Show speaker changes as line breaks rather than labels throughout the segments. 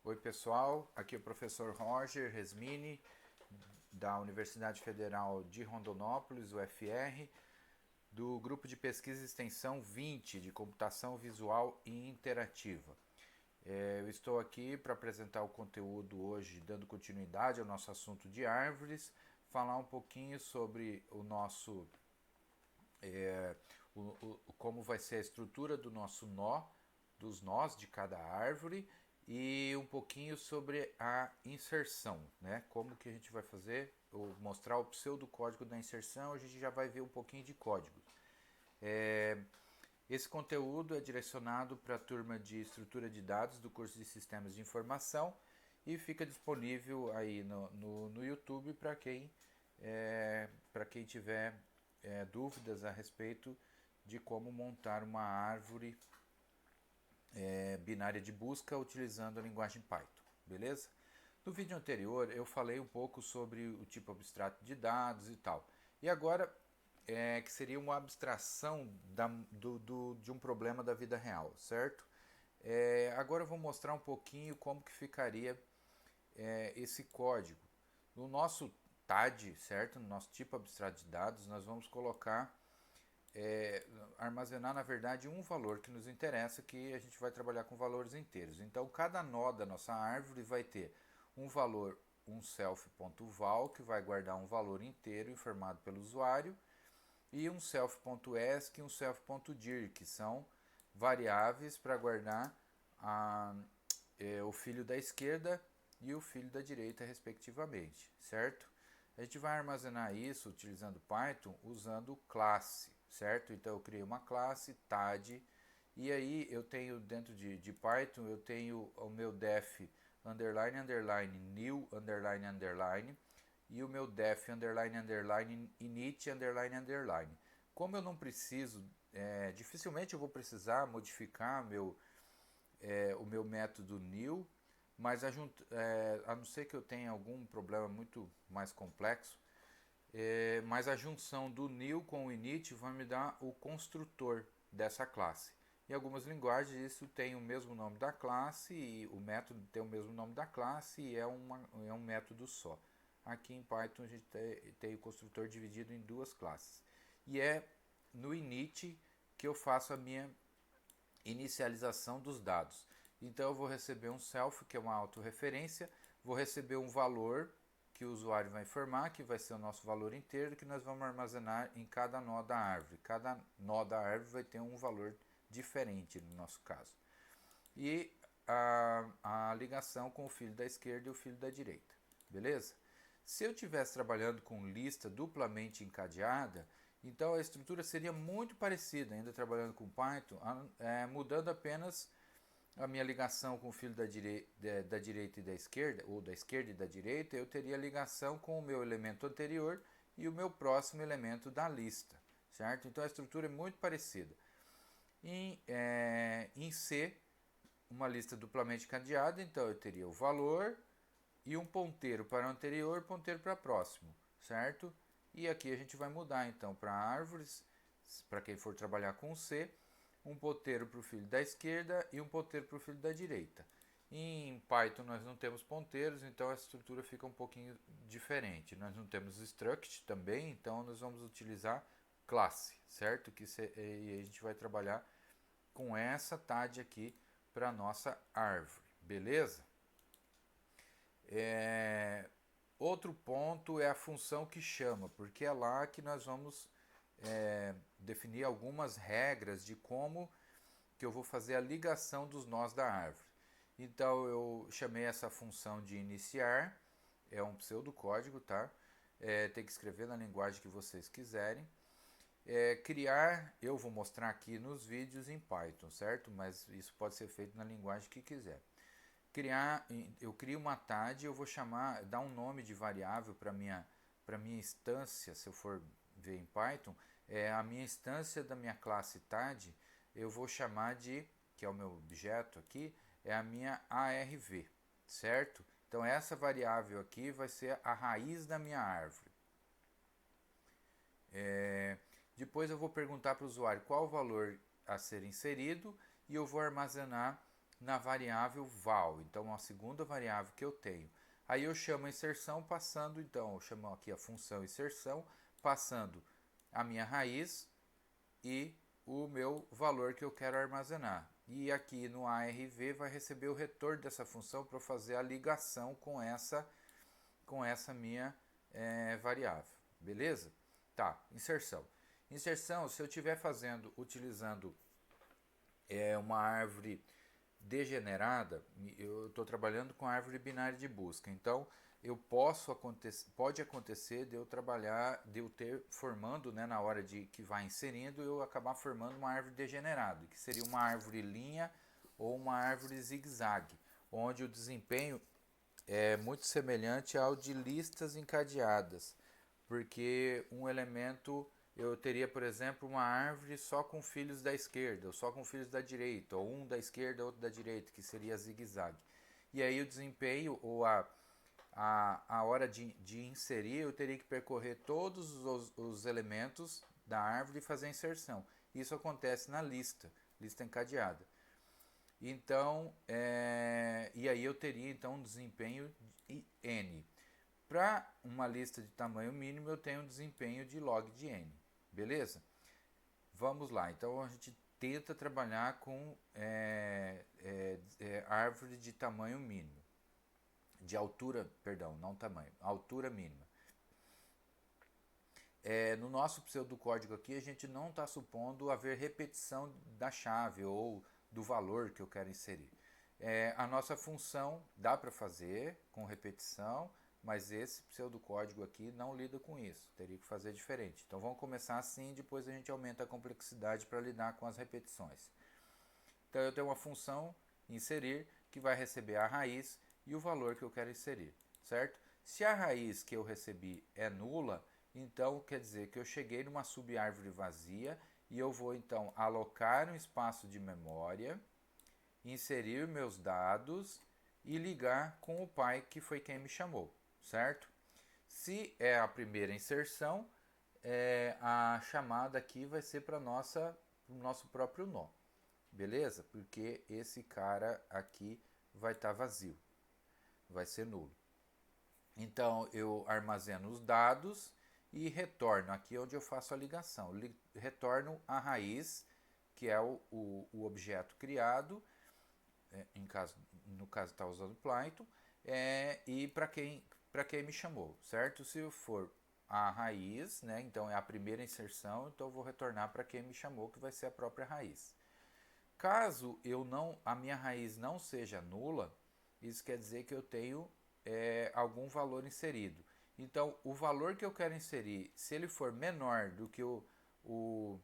Oi pessoal, aqui é o professor Roger Resmini da Universidade Federal de Rondonópolis, UFR, do grupo de pesquisa e extensão 20 de computação visual e interativa. Eu estou aqui para apresentar o conteúdo hoje, dando continuidade ao nosso assunto de árvores, falar um pouquinho sobre o nosso como vai ser a estrutura do nosso nó, dos nós de cada árvore e um pouquinho sobre a inserção, né? Como que a gente vai fazer, ou mostrar o pseudocódigo da inserção, a gente já vai ver um pouquinho de código. Esse conteúdo é direcionado para a turma de estrutura de dados do curso de sistemas de informação e fica disponível aí no YouTube para quem tiver dúvidas a respeito de como montar uma árvore binária de busca utilizando a linguagem Python, beleza? No vídeo anterior eu falei um pouco sobre o tipo abstrato de dados e tal. E agora que seria uma abstração de um problema da vida real, certo? Agora eu vou mostrar um pouquinho como que ficaria esse código. No nosso TAD, certo? No nosso tipo abstrato de dados, nós vamos colocar armazenar na verdade um valor que nos interessa, que a gente vai trabalhar com valores inteiros. Então cada nó da nossa árvore vai ter um valor, um self.val, que vai guardar um valor inteiro informado pelo usuário, e um self.esc e um self.dir, que são variáveis para guardar o filho da esquerda e o filho da direita, respectivamente, certo? A gente vai armazenar isso utilizando Python usando classe, certo? Então eu criei uma classe TAD e aí eu tenho dentro de Python eu tenho o meu def underline underline new underline underline e o meu def underline underline init underline underline. Como eu não preciso, dificilmente eu vou precisar modificar o meu método new, mas a não ser que eu tenha algum problema muito mais complexo, mas a junção do new com o init vai me dar o construtor dessa classe. Em algumas linguagens isso tem o mesmo nome da classe e o método tem o mesmo nome da classe e é um método só. Aqui em Python a gente tem o construtor dividido em duas classes. E é no init que eu faço a minha inicialização dos dados. Então eu vou receber um self, que é uma autorreferência, vou receber um valor que o usuário vai informar, que vai ser o nosso valor inteiro, que nós vamos armazenar em cada nó da árvore. Cada nó da árvore vai ter um valor diferente no nosso caso. E a ligação com o filho da esquerda e o filho da direita. Beleza? Se eu estivesse trabalhando com lista duplamente encadeada, então a estrutura seria muito parecida, ainda trabalhando com Python, mudando apenas a minha ligação com o filho da direita e da esquerda, ou da esquerda e da direita, eu teria ligação com o meu elemento anterior e o meu próximo elemento da lista, certo? Então a estrutura é muito parecida. Em C, uma lista duplamente cadeada, então eu teria o valor e um ponteiro para o anterior e ponteiro para o próximo, certo? E aqui a gente vai mudar então para árvores, para quem for trabalhar com C, um ponteiro para o filho da esquerda e um ponteiro para o filho da direita. Em Python nós não temos ponteiros, então a estrutura fica um pouquinho diferente. Nós não temos struct também, então nós vamos utilizar classe, certo? E a gente vai trabalhar com essa TAD aqui para a nossa árvore, beleza? Outro ponto é a função que chama, porque é lá que nós vamos definir algumas regras de como que eu vou fazer a ligação dos nós da árvore. Então eu chamei essa função de iniciar, é um pseudocódigo, tá? Tem que escrever na linguagem que vocês quiserem. Criar, eu vou mostrar aqui nos vídeos em Python, certo? Mas isso pode ser feito na linguagem que quiser. Eu crio uma TAD, eu vou dar um nome de variável para minha instância, se eu for ver em Python, a minha instância da minha classe TAD, eu vou chamar de, que é o meu objeto aqui, é a minha ARV, certo? Então essa variável aqui vai ser a raiz da minha árvore. Depois eu vou perguntar para o usuário qual o valor a ser inserido e eu vou armazenar na variável val. Então, a segunda variável que eu tenho. Aí eu chamo a inserção passando, então, eu chamo aqui a função inserção, passando a minha raiz e o meu valor que eu quero armazenar. E aqui no ARV vai receber o retorno dessa função para fazer a ligação com essa minha variável. Beleza? Tá, inserção. Inserção, se eu estiver utilizando uma árvore degenerada, eu estou trabalhando com a árvore binária de busca. Então, pode acontecer de eu trabalhar, de eu ter formando, né, na hora de que vai inserindo, eu acabar formando uma árvore degenerada, que seria uma árvore linha ou uma árvore zigue-zague, onde o desempenho é muito semelhante ao de listas encadeadas, porque um elemento eu teria, por exemplo, uma árvore só com filhos da esquerda, ou só com filhos da direita, ou um da esquerda, outro da direita, que seria zigue-zague. E aí o desempenho, ou a hora de inserir, eu teria que percorrer todos os elementos da árvore e fazer a inserção. Isso acontece na lista encadeada. Então, e aí eu teria então um desempenho de n. Para uma lista de tamanho mínimo, eu tenho um desempenho de log de n. Beleza? Vamos lá. Então, a gente tenta trabalhar com árvore de tamanho mínimo. De altura, perdão, não tamanho, altura mínima. No nosso pseudocódigo aqui, a gente não está supondo haver repetição da chave ou do valor que eu quero inserir. A nossa função dá para fazer com repetição, mas esse pseudocódigo aqui não lida com isso, teria que fazer diferente. Então vamos começar assim, depois a gente aumenta a complexidade para lidar com as repetições. Então eu tenho uma função inserir que vai receber a raiz e o valor que eu quero inserir, certo? Se a raiz que eu recebi é nula, então quer dizer que eu cheguei numa subárvore vazia e eu vou então alocar um espaço de memória, inserir meus dados e ligar com o pai que foi quem me chamou, certo? Se é a primeira inserção, a chamada aqui vai ser para o nosso próprio nó, beleza? Porque esse cara aqui vai estar vazio, vai ser nulo. Então eu armazeno os dados e retorno aqui onde eu faço a ligação. Retorno a raiz, que é o objeto criado, no caso está usando Python, e para quem me chamou, certo? Se for a raiz, né, então é a primeira inserção, então eu vou retornar para quem me chamou, que vai ser a própria raiz. Caso a minha raiz não seja nula, isso quer dizer que eu tenho algum valor inserido. Então, o valor que eu quero inserir, se ele for menor do que o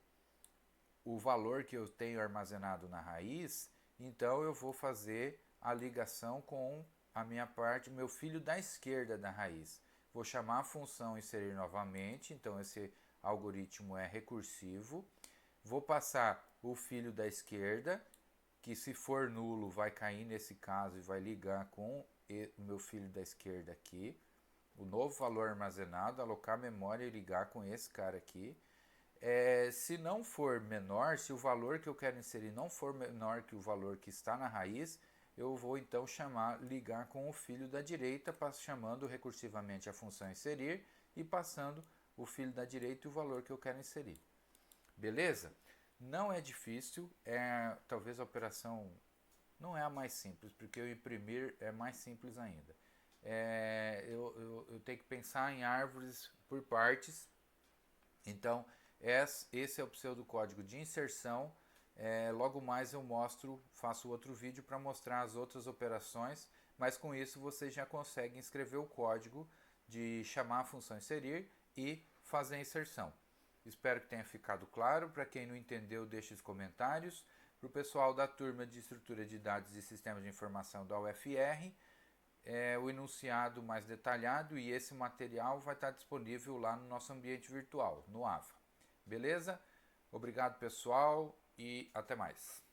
valor que eu tenho armazenado na raiz, então eu vou fazer a ligação com a minha parte, meu filho da esquerda da raiz. Vou chamar a função inserir novamente, então esse algoritmo é recursivo. Vou passar o filho da esquerda, que se for nulo vai cair nesse caso e vai ligar com o meu filho da esquerda aqui. O novo valor armazenado, alocar memória e ligar com esse cara aqui. Se não for menor, se o valor que eu quero inserir não for menor que o valor que está na raiz, eu vou então ligar com o filho da direita, chamando recursivamente a função inserir e passando o filho da direita e o valor que eu quero inserir. Beleza? Não é difícil, talvez a operação não é a mais simples, porque o imprimir é mais simples ainda. Eu tenho que pensar em árvores por partes, então esse é o pseudocódigo de inserção. Logo mais eu faço outro vídeo para mostrar as outras operações, mas com isso vocês já conseguem escrever o código de chamar a função inserir e fazer a inserção. Espero que tenha ficado claro. Para quem não entendeu, deixe os comentários. Para o pessoal da turma de estrutura de dados e sistemas de informação da UFR, o enunciado mais detalhado, e esse material vai estar disponível lá no nosso ambiente virtual, no AVA. Beleza? Obrigado, pessoal, e até mais.